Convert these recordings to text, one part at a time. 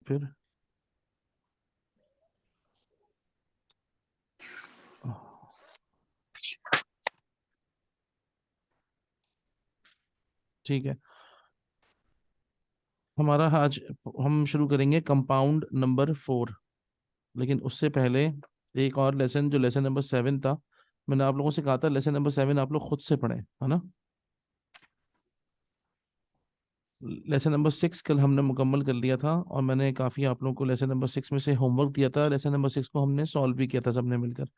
फिर ठीक है, हमारा आज हम शुरू करेंगे कंपाउंड नंबर 4। लेकिन उससे पहले एक और लेसन, जो लेसन नंबर 7 था, मैंने आप लोगों से कहा था लेसन नंबर 7 आप लोग खुद से पढ़ें, है ना। लेसन नंबर 6 कल हमने मुकम्मल कर लिया था, और मैंने काफ़ी आप लोगों को लेसन नंबर 6 में से होमवर्क दिया था। लेसन नंबर 6 को हमने सॉल्व भी किया था सबने मिलकर।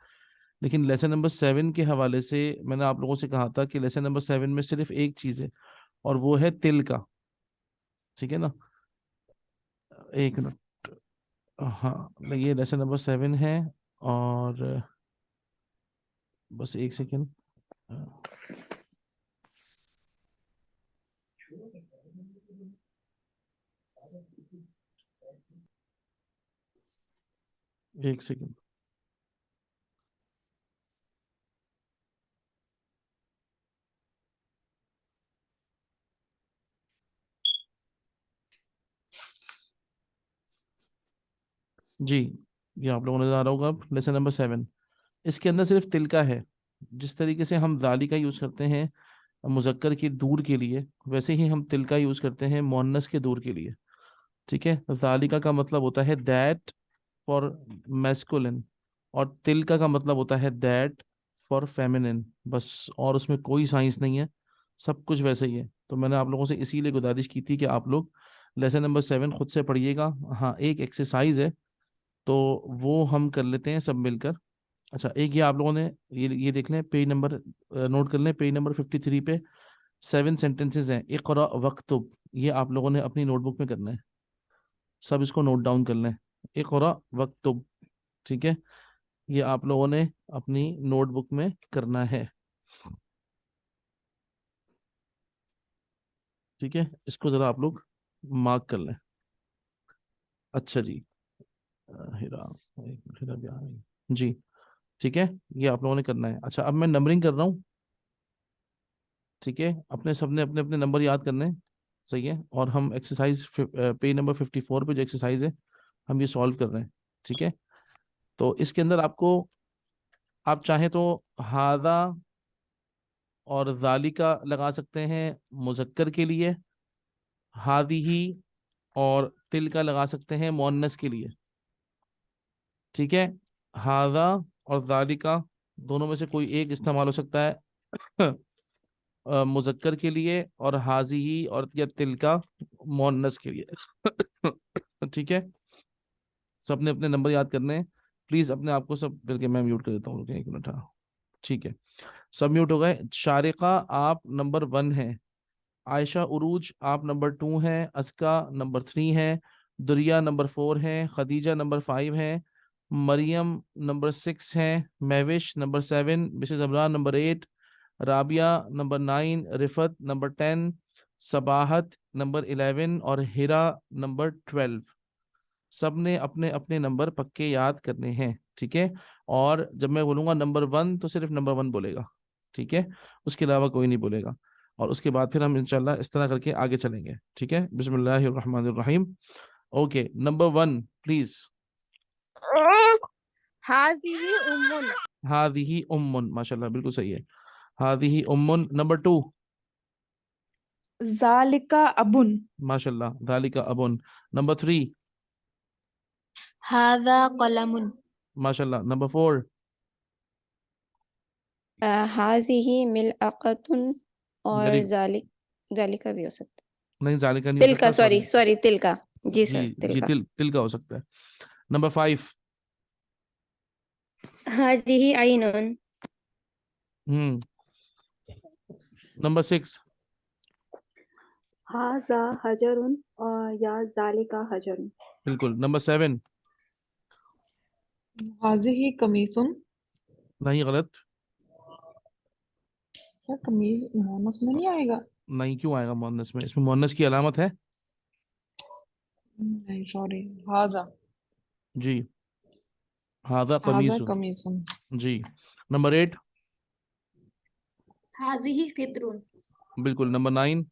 लेकिन लेसन नंबर 7 के हवाले से मैंने आप लोगों से कहा था कि लेसन नंबर 7 में सिर्फ एक चीज़ है, और वो है तिल का। ठीक है ना। एक मिनट। हाँ, ये लेसन नंबर 7 है। और बस एक सेकेंड। एक सेकेंड। जी, ये आप लोगों ने नजर आ रहा होगा अब लेसन नंबर 7। इसके अंदर सिर्फ तिल का है। जिस तरीके से हम जाली का यूज करते हैं मुजक्कर की दूर के लिए, वैसे ही हम तिल का यूज करते हैं मोअन्नस के दूर के लिए। ठीक है, जालिका का मतलब होता है दैट फॉर मैस्कुलिन, और तिलका का मतलब होता है दैट फॉर फेमिनिन। बस, और उसमें कोई साइंस नहीं है, सब कुछ वैसे ही है। तो मैंने आप लोगों से इसीलिए गुजारिश की थी कि आप लोग लेसन नंबर 7 खुद से पढ़िएगा। हाँ, एक एक्सरसाइज है, तो वो हम कर लेते हैं सब मिलकर। अच्छा, एक ये आप लोगों ने ये देख लें, पेज नंबर नोट कर लें, पेज नंबर 53 पे 7 सेंटेंसेस हैं। इक़रा वक्तुब, ये आप लोगों ने अपनी नोटबुक में करना है। सब इसको नोट डाउन कर लें। इक़रा वक्तुब। ठीक है, ये आप लोगों ने अपनी नोटबुक में करना है। ठीक है, इसको जरा आप लोग मार्क कर लें। अच्छा जी। हीरा, हीरा क्या है जी। ठीक है, ये आप लोगों ने करना है। अच्छा, अब मैं नंबरिंग कर रहा हूँ। ठीक है, अपने सबने अपने अपने नंबर याद करने हैं। सही है, और हम एक्सरसाइज पेज नंबर 54 पे जो एक्सरसाइज है हम ये सॉल्व कर रहे हैं। ठीक है, तो इसके अंदर आपको, आप चाहें तो हादा और जालिका लगा सकते हैं मुजक्कर के लिए, हादिही और तिल का लगा सकते हैं मुअन्नस के लिए। ठीक है, हादा और जालिका दोनों में से कोई एक इस्तेमाल हो सकता है मुजक्कर के लिए, और हाजिही और या तिल का मुअन्नस के लिए। ठीक है, सबने अपने नंबर याद करने हैं। प्लीज अपने आप को सब करके, मैं म्यूट कर देता हूँ, रुकिए एक मिनट। हाँ, ठीक है, सब म्यूट हो गए। शारिका आप नंबर 1 है, आयशा उरूज आप नंबर 2 है, अस्का नंबर 3 है, दुरिया नंबर 4 है, खदीजा नंबर 5 है, मरियम नंबर 6 है, Mahvish number 7, Mrs Abrar number 8, Rabia number 9, Riffat number 10, Sabahat number 11 और हिरा नंबर 12। सबने अपने अपने नंबर पक्के याद करने हैं। ठीक है, और जब मैं बोलूंगा नंबर 1 तो सिर्फ नंबर 1 बोलेगा। ठीक है, उसके अलावा कोई नहीं बोलेगा। और उसके बाद फिर हम इंशाल्लाह इस तरह करके आगे चलेंगे। ठीक है, बिस्मिल्लाहिर्रहमानिर्रहीम। Okay, number 1 please. हाजिही उम्मुन। हादिही उम्मुन, माशाल्लाह बिल्कुल सही है। हादिही उम्मुन। नंबर 2। जालिका अबुन। माशाल्लाह, धालिका अबुन। नंबर 3। हाजा कलमुन। माशाल्लाह। नंबर 4। हाजिही मिलअक़तुन। और वेरी। जालिका भी हो सकता नहीं, जालिका नहीं है। हो तिल का, सकता, सॉरी सॉरी। सॉरी, तिल का। जी जी सर, तिल जी, का। तिल तिल का हो सकता है। नंबर 5। हाजिही आइनुन। हम्म। नंबर 6। हाजा हजरुन और या जालिका हजरुन। बिल्कुल। नंबर 7। हाजिही कमीसुन। नहीं, गलत। सर कमीज मोहम्मद में नहीं आएगा। नहीं, क्यों आएगा मुअन्नस में? इसमें मुअन्नस की अलामत है। नहीं सॉरी, हाजा। जी, हादा हाजा कमीसुन। कमीसुन। जी। नंबर 8। हाजिही खितरुन। बिल्कुल। नंबर 9।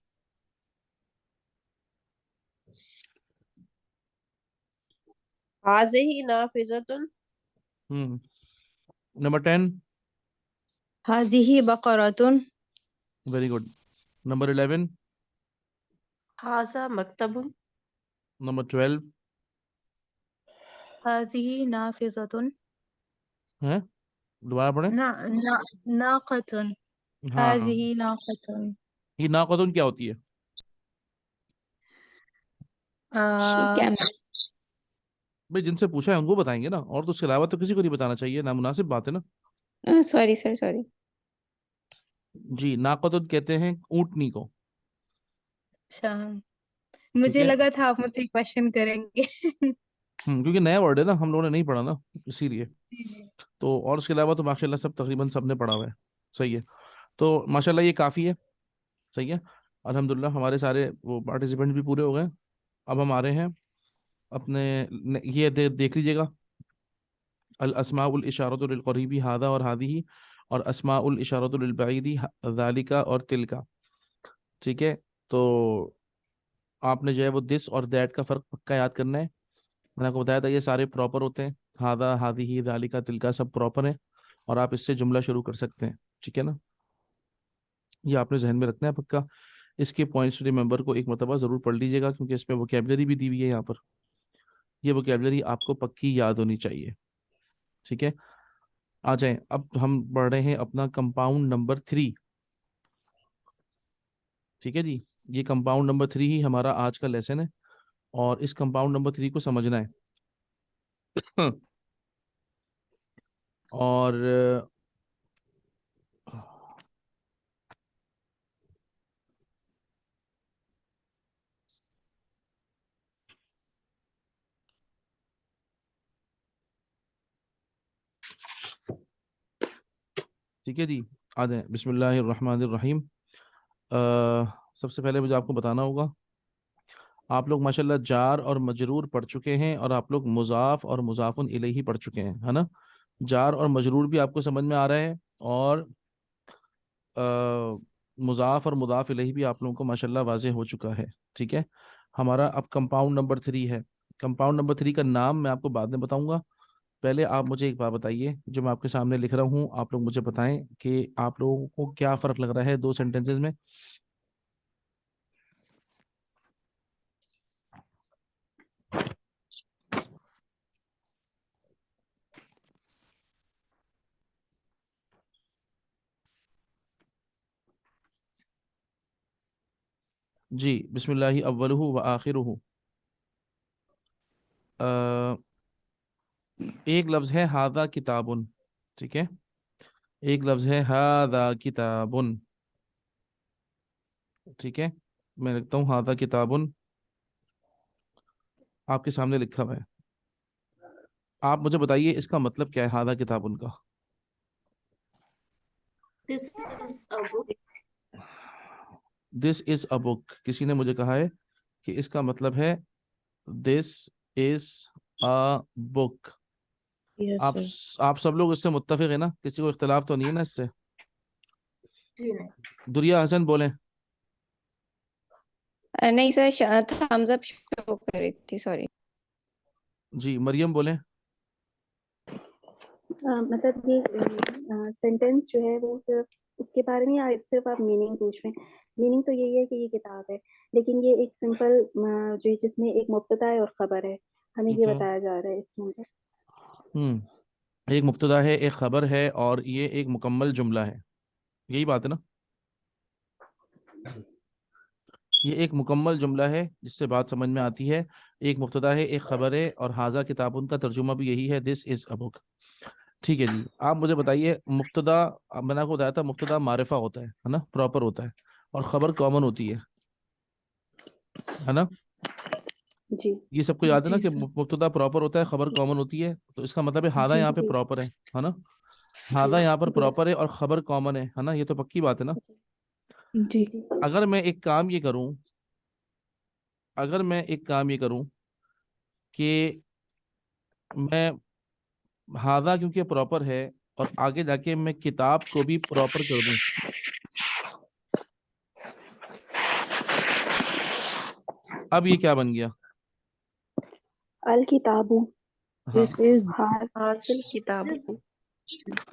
हाज़िही नाफिज़तुन। नंबर 10। हाज़िही बक़रतुन। Very good. नंबर 11। हाज़ा मक्तबुन। नंबर 12 हाज़िही नाफ़िज़तुन। है, दोबारा पढ़ें। ना ना नाक़तुन। हाँ हाँ, हाज़िही नाक़तुन। ये नाक़तुन क्या होती है? She camel. भाई जिनसे पूछा है उनको बताएंगे ना, और तो उसके अलावा तो किसी को नहीं बताना चाहिए, नामुनासिब बात है ना। Sorry sir, sorry. जी, नाक़तुन कहते हैं ऊँटनी को। अच्छा, ठीक मुझे है। लगा था आप मुझसे क्वेश्चन करेंगे। क्योंकि नया वर्ड है ना, हम लोगों ने नहीं पढ़ा ना, इसीलिए। जी। तो और उसके अलावा तो माशाल्लाह सब तकरीबन सबने पढ़ा हुआ है। सही है। तो माशाल्लाह ये काफ़ी है। सही है। अल्हम्दुलिल्लाह हमारे सारे वो पार्टिसिपेंट भी पूरे हो गए। अब हम आ रहे हैं अपने ये देख लीजिएगा, अल अस्माउल इशारतु लिल क़रीबी हादा और हादिही, और अस्माउल इशारतु लिल बईदी ज़ालिका और तिलका। ठीक है। तो आपने जो है वो दिस और दैट का फ़र्क पक्का याद करना है। मैंने आपको बताया था ये सारे प्रॉपर होते हैं, हादा हादिही ज़ालिका तिलका सब प्रॉपर है, और आप इससे जुमला शुरू कर सकते हैं। ठीक है ना, ये आपने जहन में रखना है पक्का। इसके पॉइंट्स रिमेंबर को एक मरतबा ज़रूर पढ़ लीजिएगा, क्योंकि इसमें वोकेबलरी भी दी हुई है यहाँ पर। ये वोकेबलरी आपको पक्की याद होनी चाहिए। ठीक है। आ जाएं, अब हम बढ़ रहे हैं अपना कंपाउंड नंबर 3। ठीक है जी, ये कंपाउंड नंबर 3 ही हमारा आज का लेसन है, और इस कंपाउंड नंबर 3 को समझना है। और ठीक है जी, आ जाएं। बिस्मिल्लाहिर्रहमानिर्रहीम। सबसे पहले मुझे आपको बताना होगा, आप लोग माशाल्लाह जार और मजरूर पढ़ चुके हैं, और आप लोग मुजाफ और मुजाफुन इलैही पढ़ चुके हैं, है ना। जार और मजरूर भी आपको समझ में आ रहा है, और मुजाफ और मुदाफ इलैही भी आप लोगों को माशाल्लाह वाज़ेह हो चुका है। ठीक है। हमारा अब कंपाउंड नंबर 3 है। कंपाउंड नंबर 3 का नाम मैं आपको बाद में बताऊंगा। पहले आप मुझे एक बात बताइए, जो मैं आपके सामने लिख रहा हूँ आप लोग मुझे बताएं कि आप लोगों को क्या फ़र्क लग रहा है दो सेंटेंसेस में। जी, बिस्मिल्लाहि अव्वलुहु व आखिरुहु। अ, एक लफ्ज़ है हादा किताबुन। ठीक है। एक लफ्ज़ है हादा किताबुन। ठीक है। मैं लिखता हूँ हादा किताबुन, आपके सामने लिखा हुआ है। आप मुझे बताइए इसका मतलब क्या है हादा किताबुन का। This is a book. This is a book, किसी ने मुझे कहा है कि इसका मतलब है this is a book. Yes आप सर। आप सब लोग इससे मुत्तफिक है ना, किसी को इख्तलाफ तो नहीं है ना इससे। जी नहीं। दुरिया हसन बोले। नहीं सर, थम्स अप शो कर रही थी, सॉरी। जी, मरियम बोले। मतलब ये सेंटेंस जो है वो सिर्फ उसके बारे में, या सिर्फ आप मीनिंग पूछ रहे हैं? मीनिंग तो यही है कि ये किताब है, लेकिन ये एक सिंपल जो है जिसमें एक मुब्तदा है और खबर है, हमें ठीक ये है। बताया जा रहा है इसके अंदर। एक मुब्तदा है, एक खबर है, और ये एक मुकम्मल जुमला है। यही बात है ना। ये एक मुकम्मल जुमला है जिससे बात समझ में आती है। एक मुब्तदा है, एक खबर है, और हाजा किताबुन का तर्जुमा भी यही है, दिस इज अ बुक। ठीक है जी, आप मुझे बताइए मुब्तदा, अब मैंने आपको बताया था मुब्तदा मारिफा होता है ना, प्रॉपर होता है, और खबर कॉमन होती है ना। जी ये सबको याद है ना जी कि सर। मुब्तदा प्रॉपर होता है, खबर कॉमन होती है, तो इसका मतलब है हादा जी यहाँ पे जी प्रॉपर है ना। जी हादा यहाँ पर जी प्रॉपर है और खबर कॉमन है ना, ये तो पक्की बात है ना। जी जी अगर मैं एक काम ये करूं, अगर मैं एक काम ये करूं कि मैं हादा क्योंकि प्रॉपर है, और आगे जाके मैं किताब को भी प्रॉपर कर दूं, अब ये क्या बन गया? अल किताबु। हाँ This is हाँ, हासिल किताब this the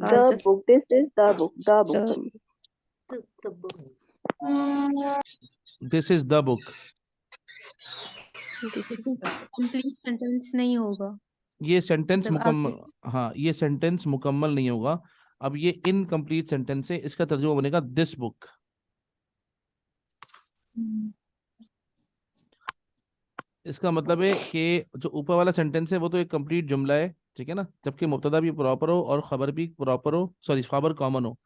हासिल book. This is the book. The book. The only. This is the book. This is लेकिन कंप्लीट सेंटेंस नहीं होगा, ये सेंटेंस मतलब आगे मुकम्मल, हाँ ये सेंटेंस मुकम्मल नहीं होगा। अब ये इनकम्प्लीट सेंटेंस है, इसका तर्जुमा बनेगा दिस बुक। इसका मतलब है कि जो ऊपर वाला सेंटेंस है वो तो एक कंप्लीट जुमला है, ठीक है ना, जबकि मुब्तदा भी प्रॉपर हो और खबर भी प्रॉपर हो, सॉरी खबर कॉमन हो,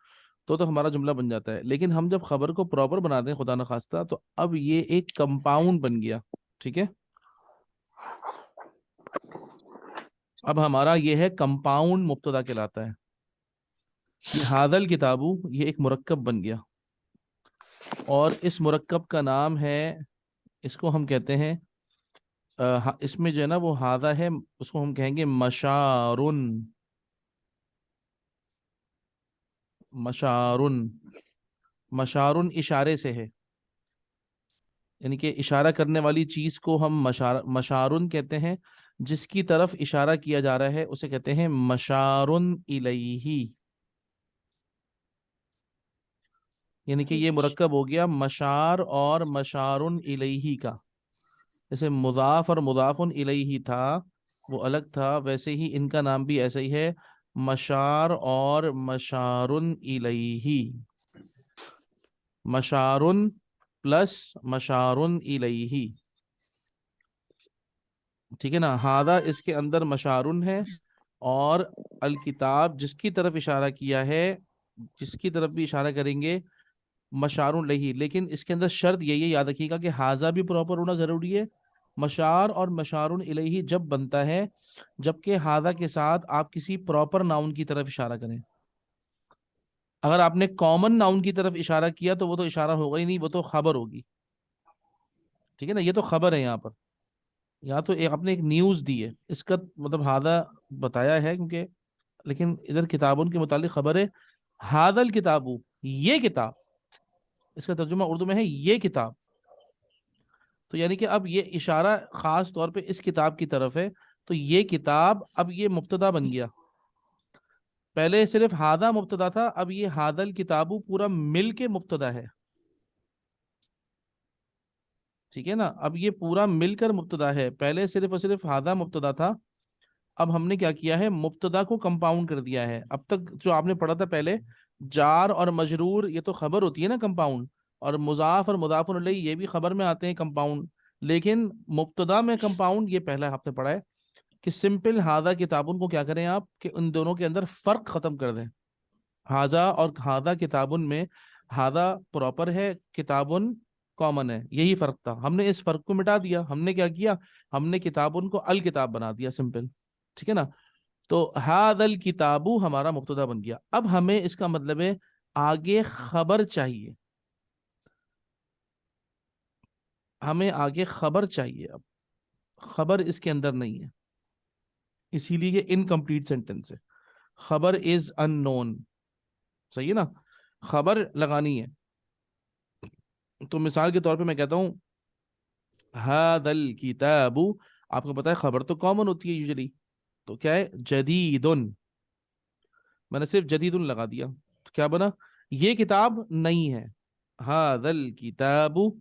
तो हमारा जुमला बन जाता है। लेकिन हम जब खबर को प्रॉपर बना दें खुदा न खास्ता, तो अब ये एक कंपाउंड बन गया, ठीक है। अब हमारा ये है कंपाउंड मुब्तदा कहलाता है। ये हादल किताबू, ये एक मुरक्कब बन गया, और इस मुरक्कब का नाम है, इसको हम कहते हैं इसमें जो है ना वो हादा है, उसको हम कहेंगे मशारुन। मशारुन, मशारुन इशारे से है, यानी कि इशारा करने वाली चीज को हम मशारुन कहते हैं। जिसकी तरफ इशारा किया जा रहा है उसे कहते हैं मशारुन इलैही। यानी कि ये मुरक्कब हो गया मशार और मशारुन इलैही का। जैसे मुजाफ और मुजाफुन इलैही था वो अलग था, वैसे ही इनका नाम भी ऐसा ही है, मशार और मशारुन इलैही। मशारुन प्लस मशारुन इलैही, ठीक है ना। हादा इसके अंदर मशारुन है, और अल किताब जिसकी तरफ इशारा किया है, जिसकी तरफ भी इशारा करेंगे मशारुन लही। लेकिन इसके अंदर शर्त यही है, याद रखिएगा कि हाजा भी प्रॉपर होना जरूरी है। मशार और मशारुन इलही जब बनता है जबकि हाजा के साथ आप किसी प्रॉपर नाउन की तरफ इशारा करें। अगर आपने कॉमन नाउन की तरफ इशारा किया तो वो तो इशारा होगा ही नहीं, वो तो खबर होगी, ठीक है ना। ये तो खबर है यहाँ पर, यहाँ तो आपने एक न्यूज दी है, इसका मतलब हादा बताया है क्योंकि, लेकिन इधर किताबों के मुतालिक खबर है हादल किताबू, ये किताब, इसका तर्जुमा उर्दू में है ये किताब। तो यानी कि अब ये इशारा खास तौर पे इस किताब की तरफ है, तो ये किताब अब ये मुब्तदा बन गया। पहले सिर्फ हादा मुब्तदा था, अब ये हादल किताबू पूरा मिल के मुब्तदा है, ठीक है ना। अब ये पूरा मिलकर मुब्तदा है, पहले सिर्फ और सिर्फ हादा मुब्तदा था, अब हमने क्या किया है मुब्तदा को कंपाउंड कर दिया है। अब तक जो आपने पढ़ा था पहले, जार और मजरूर ये तो खबर होती है ना कंपाउंड, और मुजाफ और मुजाफुन अलैहि ये भी खबर में आते हैं कंपाउंड, लेकिन मुब्तदा में कंपाउंड ये पहला आपने पढ़ा है कि सिंपल हाजा किताबुन को क्या करें आप कि उन दोनों के अंदर फर्क खत्म कर दें। हाजा और हादा किताबुन में हादा प्रॉपर है, किताबुन कॉमन है, यही फर्क था। हमने इस फर्क को मिटा दिया, हमने क्या किया, हमने किताबुन को अल किताब बना दिया, सिंपल, ठीक है ना। तो हादल किताबु हमारा मुब्तदा बन गया। अब हमें इसका मतलब है आगे खबर चाहिए, हमें आगे खबर चाहिए। अब खबर इसके अंदर नहीं है, इसीलिए ये इनकम्प्लीट सेंटेंस है। खबर इज अननोन, सही है ना, खबर लगानी है। तो मिसाल के तौर पे मैं कहता हूँ हादल किताबु, आपको पता है खबर तो कॉमन होती है यूजुअली, तो क्या है जदीदुन, मैंने सिर्फ जदीदुन लगा दिया, तो क्या बना, ये किताब नहीं है। हादल किताबु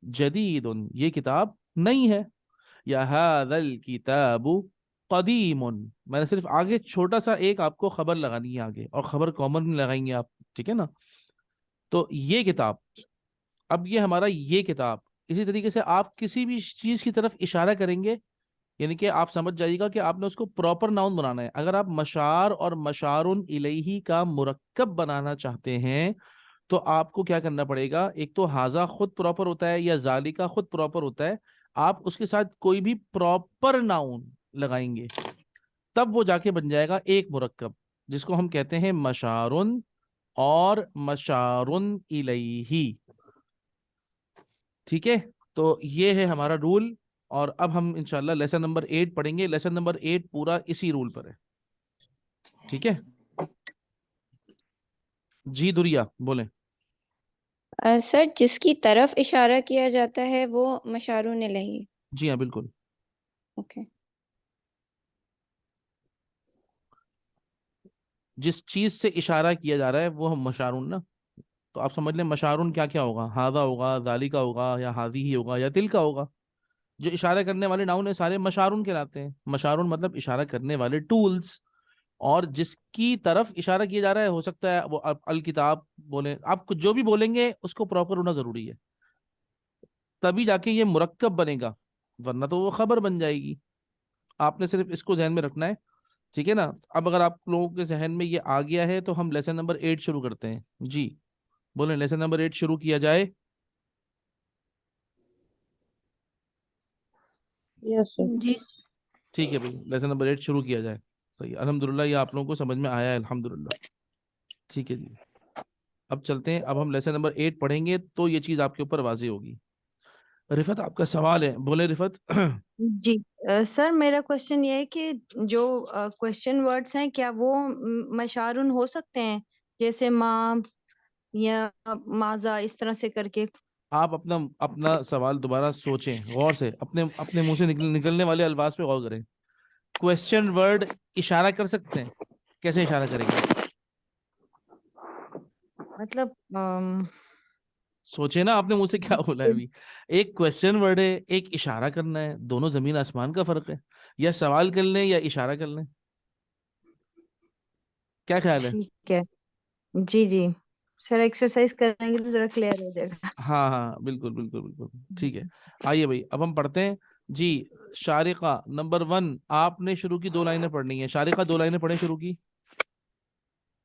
जदीदुन, ये किताब नहीं है। या हादल किताबु कदीमुन, मैंने सिर्फ आगे छोटा सा एक आपको खबर लगानी है आगे, और खबर कॉमन में लगाएंगे आप, ठीक है ना। तो ये किताब, अब ये हमारा ये किताब, इसी तरीके से आप किसी भी चीज की तरफ इशारा करेंगे, यानी कि आप समझ जाइएगा कि आपने उसको प्रॉपर नाउन बनाना है। अगर आप मशार और मशारुन इलैही का मुरक्कब बनाना चाहते हैं तो आपको क्या करना पड़ेगा, एक तो हाजा खुद प्रॉपर होता है या जालिका खुद प्रॉपर होता है, आप उसके साथ कोई भी प्रॉपर नाउन लगाएंगे तब वो जाके बन जाएगा एक मुरक्कब, जिसको हम कहते हैं मशारुन और मशारुन इलैही, ठीक है। तो ये है हमारा रूल, और अब हम इंशाल्लाह लेसन नंबर 8 पढ़ेंगे। लेसन नंबर 8 पूरा इसी रूल पर है, ठीक है। जी दुरिया बोले। सर जिसकी तरफ इशारा किया जाता है वो मशारून इलैही। जी हाँ बिल्कुल। ओके। जिस चीज से इशारा किया जा रहा है वो हम मशारून ना, तो आप समझ लें मशारून क्या क्या होगा, हाजा होगा, जालिका होगा, या हाजी ही होगा, या तिल का होगा। जो इशारा करने वाले नाउन है सारे मशारून कहलाते हैं। मशारून मतलब इशारा करने वाले टूल्स। और जिसकी तरफ इशारा किया जा रहा है, हो सकता है वो अल किताब बोले, आप कुछ जो भी बोलेंगे उसको प्रॉपर होना जरूरी है, तभी जाके ये मुरक्कब बनेगा, वरना तो वो खबर बन जाएगी। आपने सिर्फ इसको ध्यान में रखना है, ठीक है ना। अब अगर आप लोगों के जहन में ये आ गया है तो हम लेसन नंबर 8 शुरू करते हैं जी। बोले लेसन नंबर 8 शुरू किया जाए। Yes sir. जी ठीक है भाई, लेसन नंबर 8 शुरू किया जाए। सही, अल्हम्दुलिल्लाह, ये आप लोगों को समझ में आया है, अल्हम्दुलिल्लाह। ठीक है जी, अब चलते हैं। अब हम लेसन नंबर 8 पढ़ेंगे तो ये चीज आपके ऊपर वाजी होगी। रिफत आपका सवाल है, बोले रिफत। जी सर, मेरा क्वेश्चन ये है कि जो क्वेश्चन वर्ड्स हैं क्या वो मशारून हो सकते हैं, जैसे माँ या माजा, इस तरह से करके। आप अपना अपना सवाल दोबारा सोचें गौर से, अपने अपने मुंह से निकलने वाले अल्फाज पे गौर करें। क्वेश्चन वर्ड इशारा कर सकते हैं, कैसे इशारा करेंगे? मतलब सोचे ना, आपने मुंह से क्या बोला है अभी। एक क्वेश्चन वर्ड है, एक इशारा करना है, दोनों जमीन आसमान का फर्क है। या सवाल कर लें या इशारा कर लें, क्या ख्याल है? ठीक है। जी जी सर, एक्सरसाइज करेंगे तो जरा क्लियर हो जाएगा। हाँ हाँ, बिल्कुल बिल्कुल बिल्कुल, ठीक है। आइए भाई, अब हम पढ़ते हैं जी। शारिका नंबर 1, आपने शुरू की 2 लाइनें पढ़नी है। शारिका 2 लाइनें पढ़े शुरू की।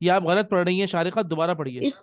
ये आप गलत पढ़ रही हैं शारिका, दोबारा पढ़िए। इस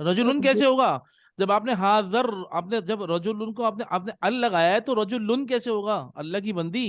रजुलुन कैसे होगा? जब आपने हाजर, आपने जब रजुलुन को आपने आपने अल लगाया है, तो रजुलुन कैसे होगा? अल्लाह की बंदी,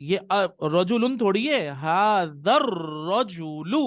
ये रजुलुन थोड़ी है, हाजर रजुलु।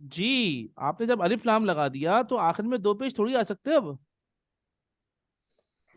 जी, आपने जब अलिफ लाम लगा दिया तो आखिर में 2 पेज थोड़ी आ सकते अब।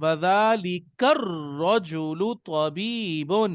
वज़ालिकर रजुलु तबीबुन।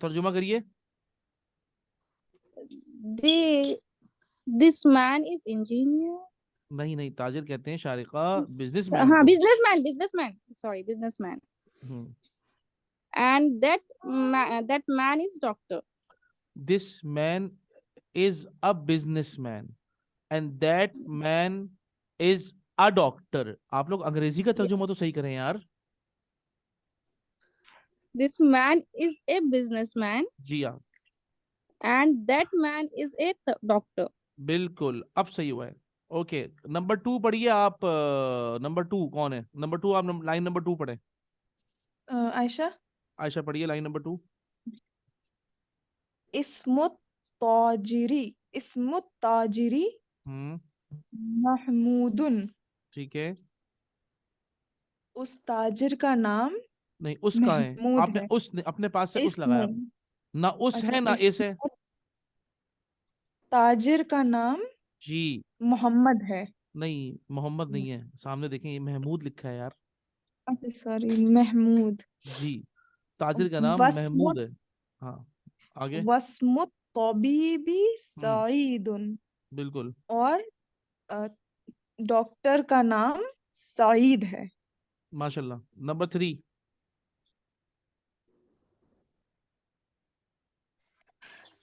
तर्जुमा करिए। The this man is engineer. नहीं नहीं, ताजिर कहते हैं शारिका बिजनेसमैन हाँ, को। businessman, sorry, businessman. Hmm. And that man is doctor. This man is a businessman and that man is a doctor. आप लोग अंग्रेजी का तर्जुमा तो सही करें यार। This man is a businessman जी हाँ, and that man is a doctor. बिल्कुल, अब सही हुआ है। ओके, नंबर 2 पढ़िए आप। नंबर 2 कौन है? नंबर 2, आप लाइन नंबर 2 पढ़े। आयशा। आयशा पढ़िए लाइन नंबर 2। इस्मुत ताजिरी, इस्मुत ताजिरी महमूदुन। ठीक है। उस ताजिर का नाम नहीं, उसका है, महमूद आपने है। उस अपने पास से उस लगाया। इस्मु, ना उस अच्छा, है ना इस है। इस्मुत ताजिर का नाम जी, मोहम्मद है। नहीं मोहम्मद नहीं है, सामने देखें ये महमूद लिखा है यार। अच्छा सॉरी, महमूद। जी, ताजिर का नाम महमूद वस्मुत, है। हाँ, आगे। वस्मुत तबीबी हम्म, सईदुन। बिल्कुल, और अ, डॉक्टर का नाम सईद है। माशाल्लाह। नंबर 3।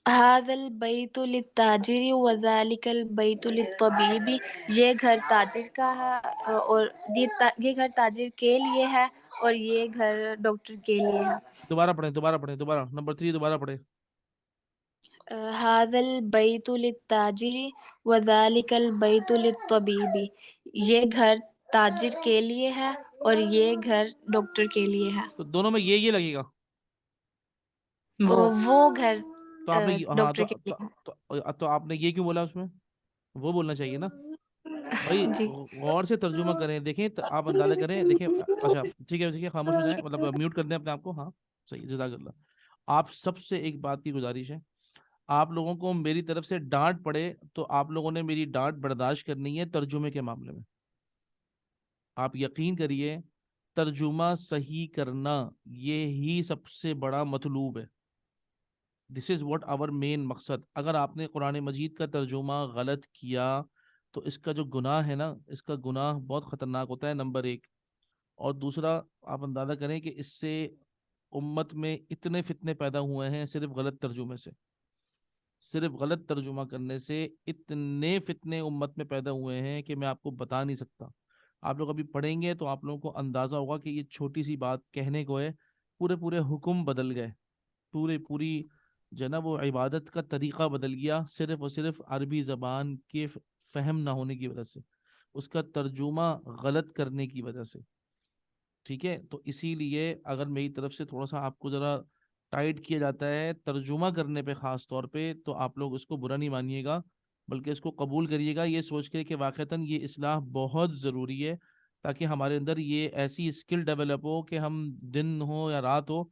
हादल बैतु लित्ताजिरी वज़ालिकल बैतु लित्तबीबी। ये घर ताजिर का है और ये घर ताजिर के लिए है और ये घर डॉक्टर के लिए है। दोबारा पढ़े, दोबारा पढ़े, दोबारा नंबर 3 दोबारा पढ़े। हादल बैतु लित्ताजिरी वज़ालिकल बैतु लित्तबीबी। ये घर ताजिर के लिए है और ये घर डॉक्टर के लिए है। तो दोनों में ये लगेगा। वो घर तो आपने हाँ, डॉक्टर के लिए है। तो आपने ये क्यों बोला उसमें? वो बोलना चाहिए ना भाई। जी गौर से तर्जुमा करें, देखें आप अंदाजा करें, देखें। अच्छा ठीक है, ठीक है, खामोश हो जाएं, मतलब म्यूट कर दें अपने आप को। हाँ, सही, जज़ाकल्लाह। आप सबसे एक बात की गुजारिश है, आप लोगों को मेरी तरफ से डांट पड़े तो आप लोगों ने मेरी डांट बर्दाश्त करनी है तर्जुमे के मामले में। आप यकीन करिए, तर्जुमा सही करना ये ही सबसे बड़ा मतलूब है। This is what our main मकसद। अगर आपने कुरान मजीद का तर्जुमा गलत किया तो इसका जो गुनाह है ना, इसका गुनाह बहुत ख़तरनाक होता है, नंबर एक। और दूसरा, आप अंदाज़ा करें कि इससे उम्मत में इतने फितने पैदा हुए हैं सिर्फ गलत तर्जुमे से। सिर्फ गलत तर्जुमा करने से इतने फितने उम्मत में पैदा हुए हैं कि मैं आपको बता नहीं सकता। आप लोग अभी पढ़ेंगे तो आप लोगों को अंदाज़ा होगा कि ये छोटी सी बात कहने को है, पूरे पूरे हुक्म बदल गए। पूरी पूरी जो है ना वो इबादत का तरीका बदल गया, सिर्फ और सिर्फ अरबी ज़बान के फहम ना होने की वजह से, उसका तर्जुमा गलत करने की वजह से। ठीक है, तो इसीलिए अगर मेरी तरफ से थोड़ा सा आपको ज़रा टाइट किया जाता है तर्जुमा करने पे ख़ास तौर पे, तो आप लोग इसको बुरा नहीं मानिएगा, बल्कि इसको कबूल करिएगा, ये सोच के कि वाक़तन ये इस्लाह बहुत ज़रूरी है, ताकि हमारे अंदर ये ऐसी स्किल डेवलप हो कि हम दिन हो या रात हो,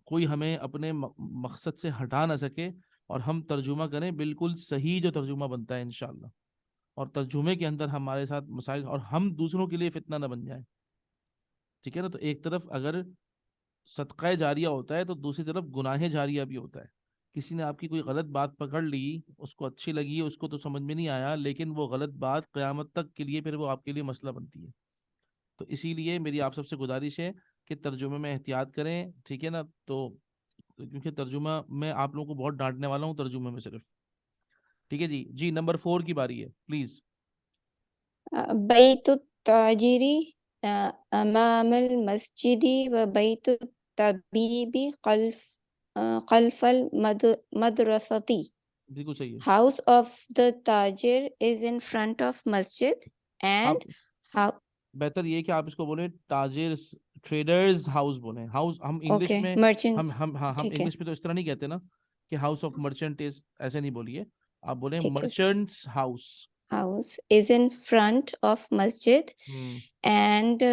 कोई हमें अपने मकसद से हटा ना सके, और हम तर्जुमा करें बिल्कुल सही जो तर्जुमा बनता है इंशाल्लाह। और तर्जुमे के अंदर हमारे साथ मसाइल, और हम दूसरों के लिए फितना ना बन जाए। ठीक है ना, तो एक तरफ अगर सदका जारिया होता है तो दूसरी तरफ गुनाह जारिया भी होता है। किसी ने आपकी कोई गलत बात पकड़ ली, उसको अच्छी लगी, उसको तो समझ में नहीं आया, लेकिन वो गलत बात क़यामत तक के लिए फिर वो आपके लिए मसला बनती है। तो इसीलिए मेरी आप सबसे गुजारिश है कि तर्जुमे में एहतियात करें। ठीक है ना, तो क्योंकि तर्जुमा मैं आप लोगों को बहुत डांटने वाला हूँ तर्जुमे में सिर्फ। ठीक है जी। जी, नंबर 4 की बारी है, प्लीज। बैतु ताजिरी अमामल मस्जिदी व बैतु तबीबी खल्फल मदरसती। बिल्कुल सही है। House of the Tajir is in front of masjid and आप how बेहतर ये कि आप इसको बोले ताजिर, ट्रेडर्स हाउस बोले। हाउस हम इंग्लिश okay में, merchants हम ठीक है इंग्लिश में तो इस तरह नहीं कहते ना कि हाउस ऑफ मर्चेंट इज, ऐसे नहीं बोलिए, आप बोले ठीक है merchants house. house is in front of masjid and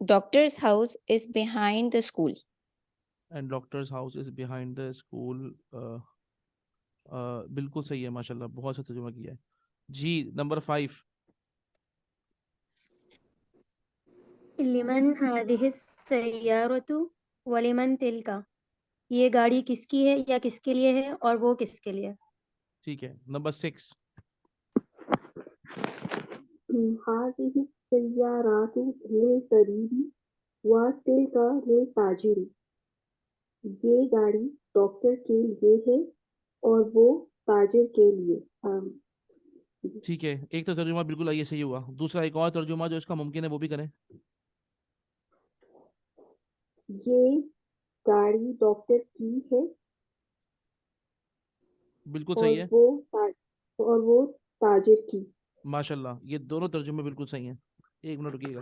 doctor's house is behind the school. And doctors house is behind the school. बिल्कुल सही है, माशाल्लाह, बहुत अच्छा तर्जुमा किया है जी। नंबर 5। लिमन हादिहि सय्यारतु वलिमन तिलका। ये गाड़ी किसकी है या किसके लिए है और वो किसके लिए है? ठीक है, नंबर 6। हाज़िहि सय्यारातु लिल-तबीबी व तिल्का लिल-ताजिरी। ये गाड़ी डॉक्टर के लिए है और वो ताजिर के लिए। ठीक है, एक तो तर्जुमा बिल्कुल ये सही हुआ, दूसरा एक और तर्जुमा जो इसका मुमकिन है वो भी करें। ये गाड़ी डॉक्टर की है बिल्कुल सही है, और वो ताजिर की। माशाल्लाह, ये दोनों तर्जुमे बिल्कुल सही हैं। एक मिनट रुकिएगा।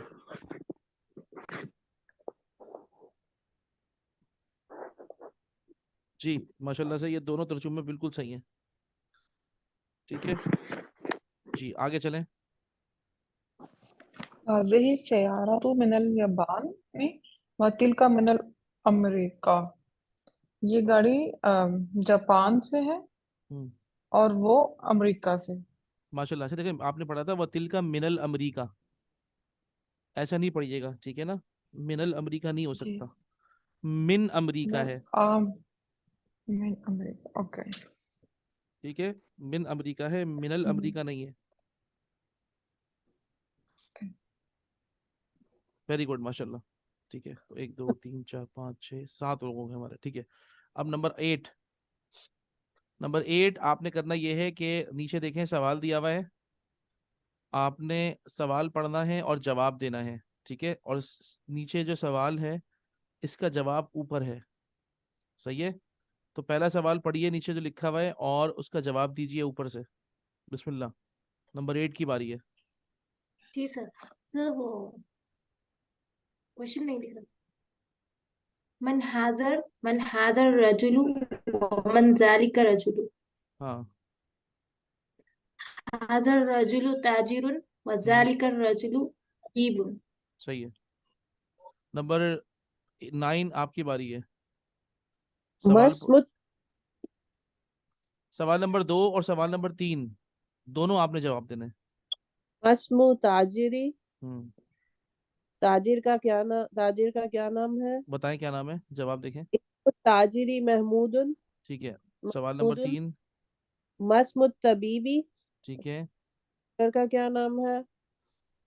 जी, माशाल्लाह से ये दोनों तर्जुमे बिल्कुल सही हैं। ठीक है जी, आगे चलें। हाज़िहि सय्यारतु मिनल यबान व तिल्का मिनल अमरीका। ये गाड़ी जापान से है और वो अमेरिका से। माशाल्लाह। अच्छा देखिए, आपने पढ़ा था वतिल का मिनल अमरीका, ऐसा नहीं पढ़िएगा, ठीक है ना, मिनल अमरीका नहीं हो जी सकता, मिन अमरीका है। मिन अमेरिका, ओके ठीक है, मिन अमरीका है, मिनल अमरीका नहीं है। वेरी गुड, माशाल्लाह। ठीक है, तो 1 2 3 4 5 6 7 लोगों के हमारे। ठीक है, अब नंबर 8। नंबर 8 आपने करना यह है कि नीचे देखें सवाल दिया हुआ है, आपने सवाल पढ़ना है और जवाब देना है। ठीक है, और नीचे जो सवाल है इसका जवाब ऊपर है। सही है, तो पहला सवाल पढ़िए नीचे जो लिखा हुआ है और उसका जवाब दीजिए ऊपर से। बिस्मिल्लाह, नंबर 8 की बारी है। जी सर। सर वो क्वेश्चन नहीं दिख रहा। मन हाजर रजुलु व मन जालिका रजुलु। हाँ, हाजर रजुलु ताजिरुन व जालिका रजुलु अजीबुन। सही है। नंबर 9 आपकी बारी है। सवाल बस मुझ सवाल नंबर 2 और सवाल नंबर 3 दोनों आपने जवाब देना है। मस्मु ताजिरी, हम्म, ताजिर का क्या नाम है? बताएं क्या नाम है, जवाब देखें। इस्मु ताजिरी महमूदुन, ठीक है, सवाल नंबर महमूदुन 3। मस्मु तबीबी, ठीक है, डॉक्टर का क्या नाम है?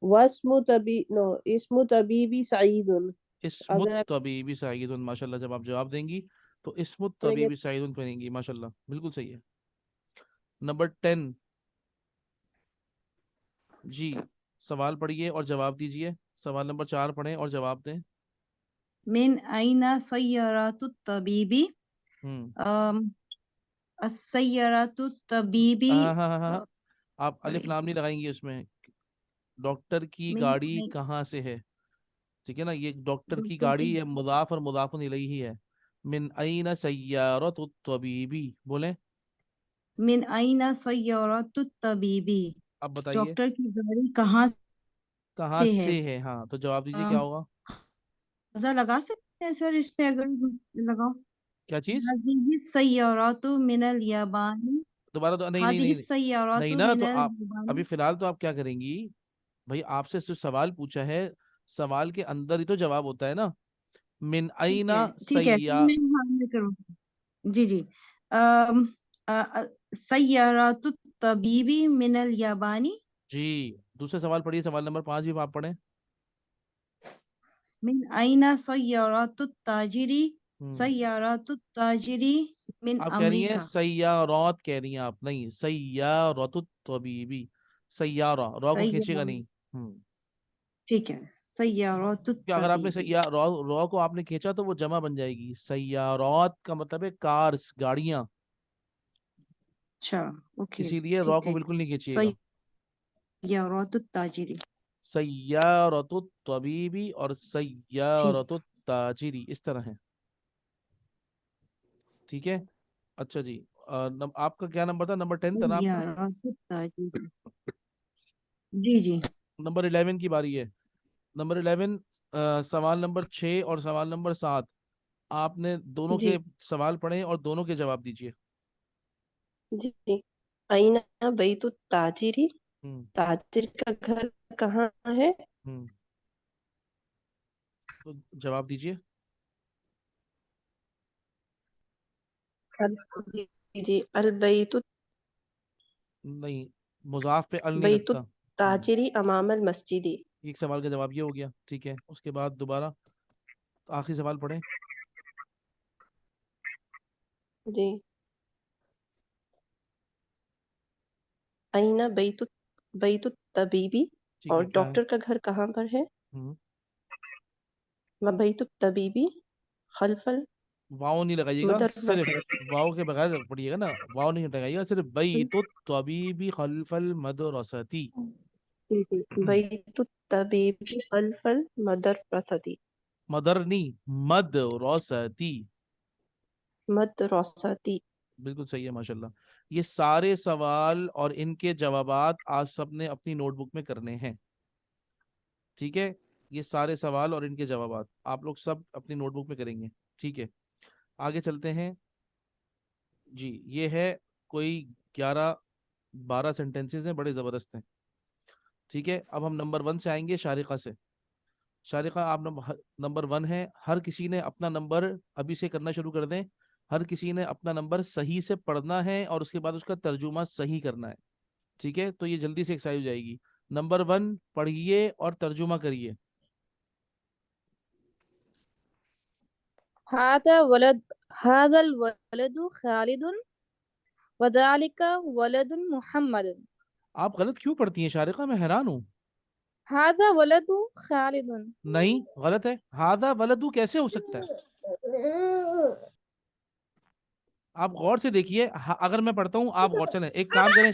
वस्मु तबी नो इस्मु तबीबी सईदुन। इस्मुत अगर आप तबीबी सईदुन, माशाल्लाह, जब आप जवाब देंगी तो इस्मुत बोलेंगे तबीबी सईदुन पढ़ेंगी, माशाल्लाह, बिल्कुल सही है। नंबर 10 जी, सवाल पढ़िए और जवाब दीजिए। सवाल नंबर 4 पढ़ें और जवाब दें। मिन आइना सय्यरातु तबीबी, हम्म, सय्यरातु तबीबी, हाँ हाँ हाँ हाँ अ, हाँ। आप अलिफ लाम नहीं लगाएंगे उसमें। डॉक्टर की मिन गाड़ी कहाँ से है, ठीक है ना, ये डॉक्टर की डॉक्टर गाड़ी, की ये मुदाफ और मुदाफुन इलैहि ही है। मिन अईना सय्यारतु तबीबी, बोले। मिन आइना सय्यरातु तबीबी, अब बताइए डॉक्टर की गाड़ी कहाँ कहाँ से है? से है, हाँ, तो जवाब दीजिए क्या होगा। मजा लगा सकते हैं सर इस पे, अगर लगाओ। क्या चीज, हादिही सय्यारातु मिनल याबानी, दोबारा तो नहीं नहीं हादिही नहीं नहीं, नहीं सय्यारातु ना, तो मिनल आप अभी याबानी। फिलहाल तो आप क्या करेंगी भाई, आपसे जो सवाल पूछा है, सवाल के अंदर ही तो जवाब होता है ना। मिन ठीक अईना है, ठीक है, तो सय्या, मैं हाँ मैं करूँगी। जी जी। अम, सय्यारातु तबीबी मिनल याबानी, जी, दूसरा सवाल पढ़िए, सवाल नंबर 5 भी आप पढ़ें। मिन आइना सय्यारातु ताजिरी, हम्म, सय्यारातु ताजिरी मिन आप कह रही हैं अमरीका। सय्यारत, कह रही हैं आप, नहीं, सय्यारतु तबीबी, सय्यारा, रॉ को खींचेगा सय्यारा, नहीं। हम्म, ठीक है, सय्यारातु क्या अगर आपने तबीबी। सय्या रॉ रॉ को आपने खींचा तो वो जमा बन जाएगी। सय्यारत का मतलब है कार्स, गाड़ियां, अच्छा, ओके, इसीलिए रॉ ठीक को ठीक। बिल्कुल नहीं खींचिएगा। सय्यारातु ताजिरी, सय्यारतु तबीबी और ठीक। सय्यारतु ताजिरी इस तरह है, ठीक है। अच्छा जी, आपका क्या नंबर था, नंबर 10 था ना आपका। सय्यारातु ताजिरी, जी जी। नंबर 11 की बारी है। नंबर 11, सवाल नंबर 6 और सवाल नंबर 7 आपने दोनों जी के सवाल पढ़े और दोनों के जवाब दीजिए। जी। अईना बैतु ताजिरी, हम्म ताजिर का घर कहाँ है? हम्म, तो जवाब दीजिए। जी जी। अल बैतु, नहीं, मुजाफ पे अल नहीं बैतु लगता। ताजिरी अमामल मस्जिदी। एक सवाल का जवाब ये हो गया, ठीक है, उसके बाद दोबारा आखिरी सवाल पढ़े। जी। अईना बैतु, बैतु तबीबी, ठीक है, और क्या है। डॉक्टर का घर कहाँ पर है? हम्म, व बैतु तबीबी खल्फल वाव नहीं लगाइएगा, सिर्फ मुदर्रसती। वाव के बगैर पढ़िएगा ना, वाव नहीं लगाइएगा, सिर्फ बई तो तबीबी खल्फल मदरसती। जी जी। बैतु तबीबी खल्फल मुदर्रसती, मदरनी, मदरसती, मदरसती। बिल्कुल सही है, माशाल्लाह। ये सारे सवाल और इनके जवाबात आज सबने अपनी नोटबुक में करने हैं, ठीक है। ये सारे सवाल और इनके जवाबात आप लोग सब अपनी नोटबुक में करेंगे, ठीक है। आगे चलते हैं जी। ये है कोई 11-12 सेंटेंसेस हैं, बड़े जबरदस्त हैं, ठीक है। अब हम नंबर 1 से आएंगे, शारिका से। शारिका, आप नंबर 1 है, हर किसी ने अपना नंबर अभी से करना शुरू कर दें। हर किसी ने अपना नंबर सही से पढ़ना है और उसके बाद उसका तर्जुमा सही करना है, ठीक है, तो ये जल्दी से एक्सरसाइज हो जाएगी। नंबर 1 पढ़िए और तर्जुमा करिए। हादा वलद हादल वलदु खालिदुन वदालिका वलदुन मुहम्मदुन। आप गलत क्यों पढ़ती हैं शारिका, मैं हैरान हूँ। हादा वलदु खालिदुन। नहीं, गलत है, हादा वलदू कैसे हो सकता है। आप गौर से देखिए, अगर मैं पढ़ता हूँ आप गौर, चलें एक काम करें,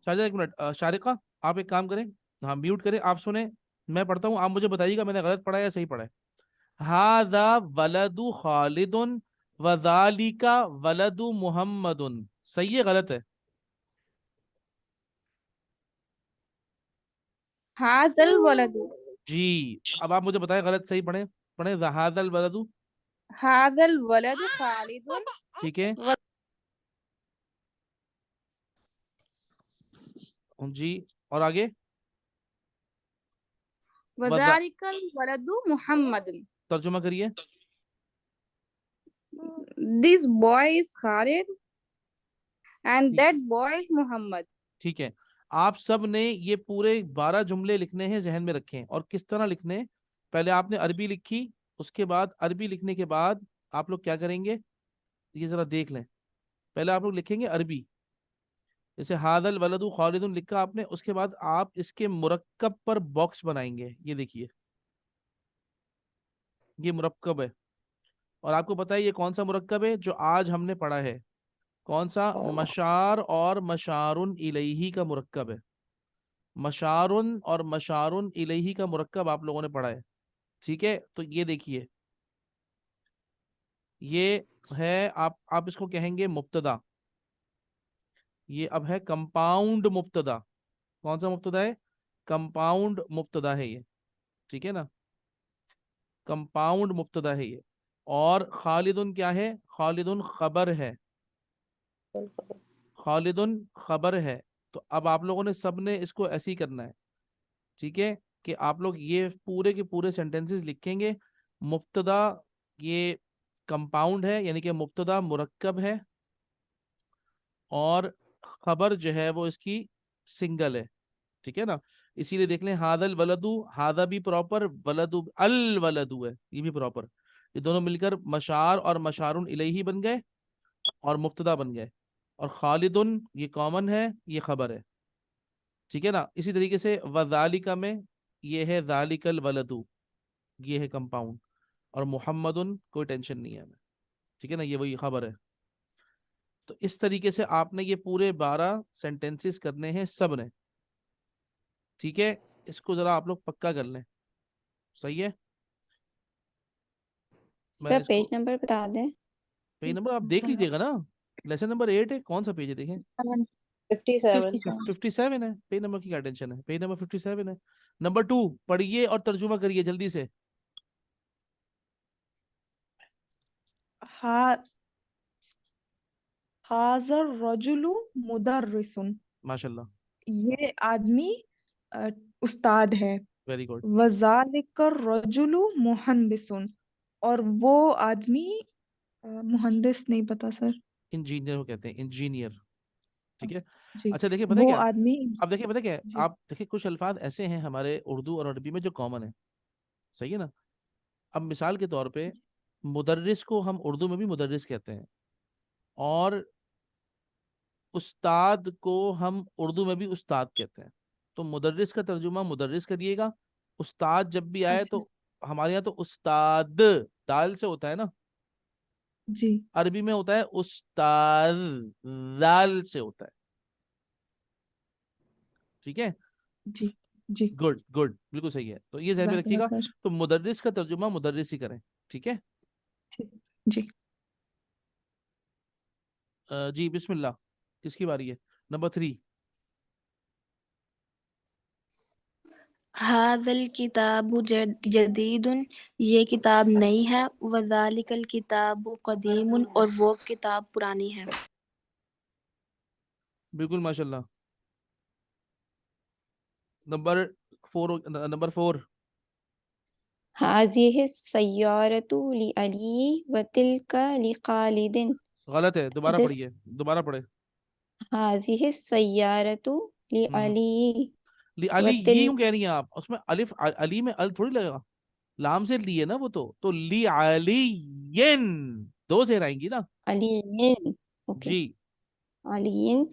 शारजा एक मिनट, शारिका आप एक काम करें, हाँ म्यूट करें, आप सुने, मैं पढ़ता हूँ, आप मुझे बताइएगा मैंने गलत पढ़ा है या सही पढ़ा है। हाजा वलदु खालिदुन वजालिका वलदु मुहम्मदुन, सही है गलत है। हादल वलदु, जी, अब आप मुझे बताएं गलत सही पढ़े, पढ़े हाजल वलदु, हादल वलदु खालिदुन ठीक है। जी, और आगे वज़ालिकल वलदु मुहम्मदुन, तर्जुमा करिए। This boy is Khalid and ठीक दैट बॉय इज मोहम्मद। ठीक है, आप सब ने ये पूरे 12 जुमले लिखने हैं, जहन में रखें। और किस तरह लिखने हैं? पहले आपने अरबी लिखी, उसके बाद अरबी लिखने के बाद आप लोग क्या करेंगे, ये जरा देख लें। पहले आप लोग लिखेंगे अरबी, जैसे हादल वलदु खालिदुन लिखा आपने, उसके बाद आप इसके मुरक्कब पर बॉक्स बनाएंगे। ये देखिए, ये मुरक्कब है, और आपको पता है ये कौन सा मुरक्कब है जो आज हमने पढ़ा है? कौन सा? मशार और मशारुन इलैही का मुरक्कब है। मशारुन और मशारुन इलैही का मुरक्कब आप लोगों ने पढ़ा है। ठीक है, तो ये देखिए, ये है, आप इसको कहेंगे मुब्तदा। ये अब है कंपाउंड मुब्तदा। कौन सा मुब्तदा है? कंपाउंड मुब्तदा है ये। ठीक है ना, कंपाउंड मुब्तदा है ये। और खालिदुन क्या है? खालिदुन खबर है। खालिदुन खबर है। तो अब आप लोगों ने सब ने इसको ऐसे ही करना है। ठीक है, कि आप लोग ये पूरे के पूरे सेंटेंसेस लिखेंगे। मुब्तदा ये कंपाउंड है, यानी कि मुब्तदा मुरक्कब है, और खबर जो है वो इसकी सिंगल है। ठीक है ना, इसीलिए देख लें, हादल वलदू, हादा भी प्रॉपर, वलदू अल वलदू है, ये भी प्रॉपर। ये दोनों मिलकर मशार और मशारुन इलैही बन गए और मुब्तदा बन गए। और खालिदुन ये कॉमन है, ये खबर है। ठीक है ना, इसी तरीके से वजालिका में ये है जालिकल वलदू, ये है कंपाउंड। और मुहम्मदुन कोई टेंशन नहीं है हमें। ठीक है ना, ये वही खबर है। तो इस तरीके से आपने ये पूरे 12 सेंटेंसेस करने हैं सब ने। ठीक है, इसको जरा आप लोग पक्का कर लें। सही है, मैं सर इसको पेज नंबर बता दें। पेज नंबर आप देख लीजिएगा ना। लेसन नंबर 8 है, कौन सा पेज है देखें। 57 57 है, पेज नंबर की क्या टेंशन है, पेज नंबर 57 है। नंबर 2 पढ़िए और तर्जुमा करिए जल्दी से। हा हाजर रजुलु मुदर्रिसुन, माशाल्लाह, ये आदमी अ, उस्ताद है। Very good. वज़ालिकर रजुलु मुहंदिसुन, और वो आदमी मुहंदिस नहीं पता सर। इंजीनियर को कहते हैं, इंजीनियर। ठीक है, जी, अच्छा देखिए पता है वो क्या, आदमी। अब देखिए पता है क्या है? जी आप देखिए कुछ अल्फाज ऐसे हैं हमारे उर्दू और अरबी में जो कॉमन है। सही है ना, अब मिसाल के तौर पे मुदर्रिस को हम उर्दू में भी मुदर्रिस कहते हैं, और उस्ताद को हम उर्दू में भी उस्ताद कहते हैं। तो मुदर्रिस का तर्जुमा मुदर्रिस करिएगा। उस्ताद जब भी आए अच्छा तो हमारे यहाँ तो उस्ताद दाल से होता है ना, जी अरबी में होता है उस्ताद, दाल से होता है। ठीक है, जी जी, गुड गुड, बिल्कुल सही है, तो ये ध्यान में जज़ाकल्लाह रखिएगा। खैर। तो मुदर्रिस का तर्जुमा मुदर्रिस ही करें। ठीक है, ठीक, जी। जी बिस्मिल्लाह, किसकी बारी है? नंबर 3। हादल किताबु जदीदुन, ये किताब नई है। वज़ालिकल किताबु कदीमुन, और वो किताब पुरानी है। बिल्कुल माशाल्लाह। नंबर 4। हाजिह सय्यारतु ली अली व तिल्का ली खालिदिन। गलत है, दोबारा दिस पढ़िए, दोबारा पढ़े। हाजिह सय्यारतु ली हम्म, अली ली व अली ये तिल क्यों कह रही हैं आप? उसमें अलिफ अली में अल थोड़ी लगेगा, लाम से ली है ना वो, तो ली अलियन, दो से आएंगी ना। अलियन। ओके, जी अलियन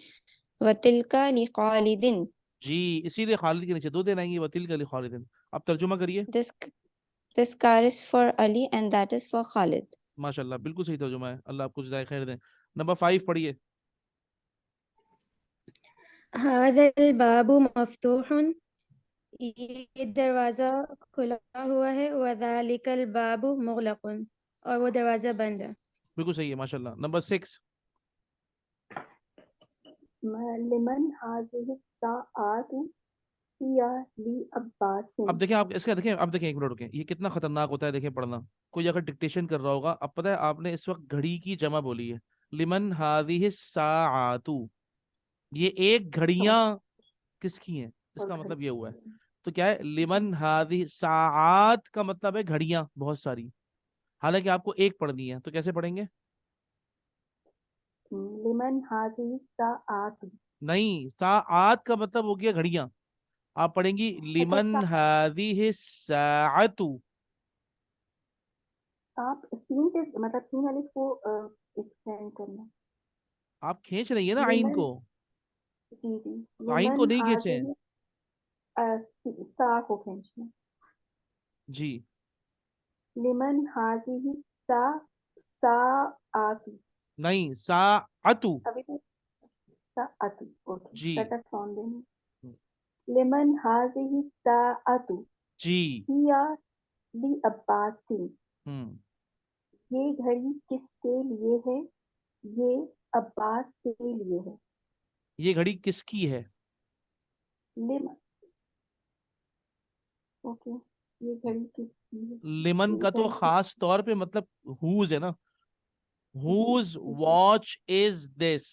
व तिल्का ली खालिदिन। जी, इसीलिए खालिद के नीचे दो देर आएंगी, वतिल का ली खालिदिन। अब तर्जुमा करिए। This this car is for Ali and that is for Khalid. माशाल्लाह, बिल्कुल सही तर्जुमा है, अल्लाह आपको जज़ाए खैर दें। नंबर 5 पढ़िए। हादल बाबू मफ्तूहुन, ये दरवाजा खुला हुआ है। वज़ालिकल बाबू मुग़लक़ुन, और वो दरवाजा बंद है। बिल्कुल सही है माशाल्लाह। नंबर 6। लिमन हाजिह साआतु हिया ली अब अब्बासिन। देखें, आप इसका देखें, अब देखें, एक मिनट रुकें, ये कितना खतरनाक होता है देखें पढ़ना। कोई अगर डिक्टेशन कर रहा होगा, अब पता है आपने इस वक्त घड़ी की जमा बोली है, लिमन हाजिह साआतु, ये एक घड़ियां किसकी हैं, और इसका घर मतलब ये हुआ है। की। तो क्या है, लिमन हादी साआत का मतलब है घड़ियां बहुत सारी, हालांकि आपको एक पढ़नी है, तो कैसे पढ़ेंगे? लिमन हाजिही साआत। नहीं, साआत का मतलब हो गया घड़ियां, आप पढ़ेंगी अच्छा लिमन हादिहि साअतु। आप सीन पे मतलब सीन वाले को एक्सटेंड करना। आप खींच रही है ना आइन लिमन, को, जी जी, आइन को लिमन नहीं खींचे। हाजिही सा को खींचना। जी, लिमन हाजिही सा साआत। नहीं साअतु। अभी तक साआत। ओके, जी कट ऑन देना। लिमन हाजिही साआतु जी। हिया ली अब्बासिन। हम्म। ये घड़ी किसके लिए है? ये अब्बास के लिए है। ये घड़ी किसकी है? लिमन, ओके, ये घड़ी किसकी है? लिमन ये का तो घड़ी किस, खास तौर पे मतलब हुज है ना, जी हुज ठीक है, वॉच इज दिस।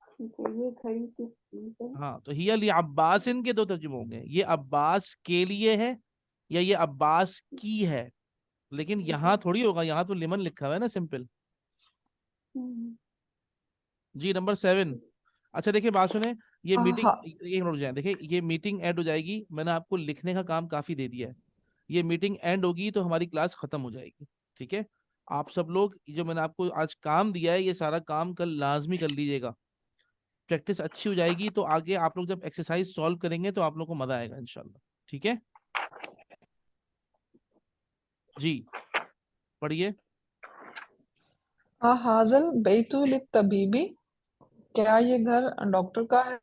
ठीक है, ये घड़ी किसकी है? हाँ, तो हिया ली अब्बासिन के दो तर्जुमे होंगे, ये अब्बास के लिए है या ये अब्बास की है, लेकिन यहाँ थोड़ी होगा, यहाँ तो लिमन लिखा हुआ है ना, सिंपल। हम्म, जी, नंबर 7। अच्छा देखिए, बात सुने, ये मीटिंग, हाँ एक मिनट रुक जाए, देखिए ये मीटिंग एंड हो जाएगी, मैंने आपको लिखने का काम काफी दे दिया है, ये मीटिंग एंड होगी तो हमारी क्लास खत्म हो जाएगी, ठीक है? आप सब लोग जो मैंने आपको आज काम दिया है, ये सारा काम कल लाजमी कर लीजिएगा, प्रैक्टिस अच्छी हो जाएगी तो आगे आप लोग जब एक्सरसाइज सॉल्व करेंगे तो आप लोग को मजा आएगा इंशाल्लाह, ठीक है? जी, पढ़िए। हाँ, हाजल बैतुल तबीबी, क्या ये घर डॉक्टर का है?